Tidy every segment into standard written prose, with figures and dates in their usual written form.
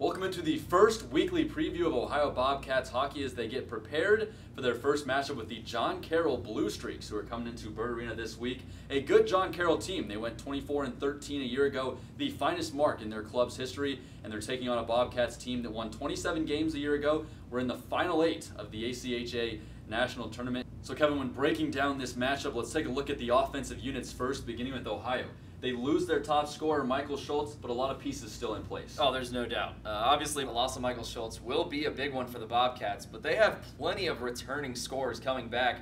Welcome into the first weekly preview of Ohio Bobcats hockey as they get prepared for their first matchup with the John Carroll Blue Streaks, who are coming into Bird Arena this week. A good John Carroll team. They went 24-13 a year ago, the finest mark in their club's history, and they're taking on a Bobcats team that won 27 games a year ago. We're in the final 8 of the ACHA National Tournament. So Kevin, when breaking down this matchup, let's take a look at the offensive units first, beginning with Ohio. They lose their top scorer, Michael Schultz, but a lot of pieces still in place. Oh, there's no doubt. Obviously, the loss of Michael Schultz will be a big one for the Bobcats, but they have plenty of returning scorers coming back.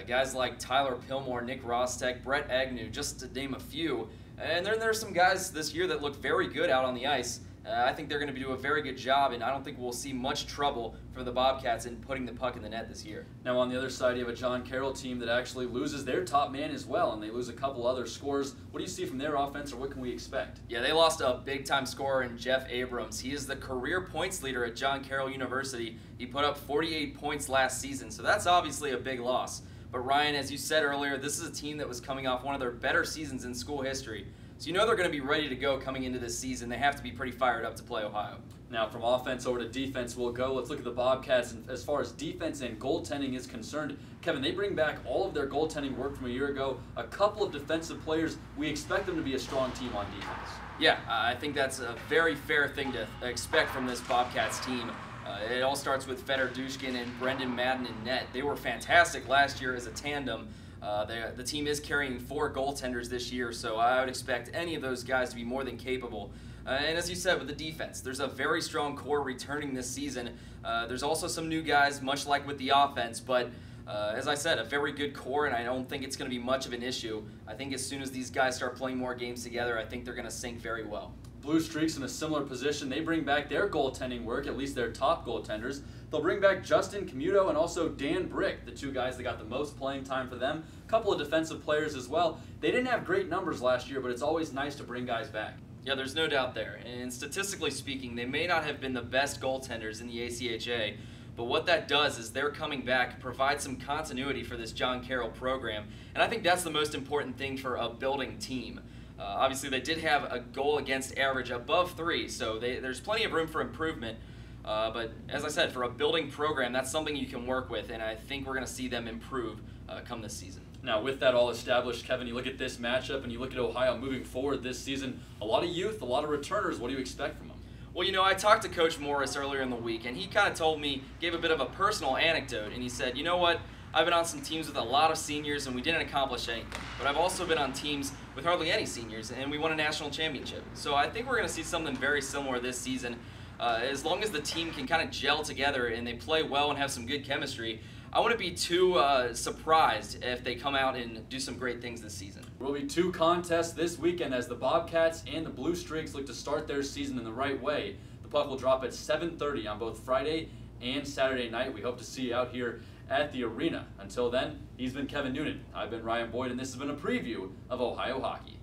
Guys like Tyler Pillmore, Nick Rostek, Brett Agnew, just to name a few. And then there are some guys this year that look very good out on the ice. I think they're going to do a very good job, and I don't think we'll see much trouble for the Bobcats in putting the puck in the net this year. Now on the other side, you have a John Carroll team that actually loses their top man as well, and they lose a couple other scorers. What do you see from their offense, or what can we expect? Yeah, they lost a big-time scorer in Jeff Abrams. He is the career points leader at John Carroll University. He put up 48 points last season, so that's obviously a big loss. But Ryan, as you said earlier, this is a team that was coming off one of their better seasons in school history. So you know they're going to be ready to go coming into this season. They have to be pretty fired up to play Ohio. Now from offense over to defense we'll go. Let's look at the Bobcats. And as far as defense and goaltending is concerned, Kevin, they bring back all of their goaltending work from a year ago. A couple of defensive players. We expect them to be a strong team on defense. Yeah, I think that's a very fair thing to expect from this Bobcats team. It all starts with Fedor Dushkin and Brendan Madden in net. They were fantastic last year as a tandem. The team is carrying 4 goaltenders this year, so I would expect any of those guys to be more than capable. And as you said, with the defense, there's a very strong core returning this season. There's also some new guys, much like with the offense, but as I said, a very good core, and I don't think it's going to be much of an issue. I think as soon as these guys start playing more games together, I think they're going to sync very well. Blue Streaks in a similar position. They bring back their goaltending work, at least their top goaltenders. They'll bring back Justin Camuto and also Dan Brick, the two guys that got the most playing time for them. A couple of defensive players as well. They didn't have great numbers last year, but it's always nice to bring guys back. Yeah, there's no doubt there. And statistically speaking, they may not have been the best goaltenders in the ACHA, but what that does is they're coming back, provide some continuity for this John Carroll program, and I think that's the most important thing for a building team. Obviously, they did have a goal against average above 3, so there's plenty of room for improvement. But as I said, for a building program, that's something you can work with, and I think we're going to see them improve come this season. Now, with that all established, Kevin, you look at this matchup and you look at Ohio moving forward this season, a lot of youth, a lot of returners. What do you expect from them? Well, you know, I talked to Coach Morris earlier in the week, and he kind of told me, gave a bit of a personal anecdote, and he said, you know what? I've been on some teams with a lot of seniors, and we didn't accomplish anything. But I've also been on teams with hardly any seniors, and we won a national championship. So I think we're going to see something very similar this season. As long as the team can kind of gel together and they play well and have some good chemistry, I wouldn't be too surprised if they come out and do some great things this season. There will be 2 contests this weekend as the Bobcats and the Blue Streaks look to start their season in the right way. The puck will drop at 7:30 on both Friday and Saturday night. We hope to see you out here at the arena. Until then, he's been Kevin Noonan. I've been Ryan Boyd, and this has been a preview of Ohio hockey.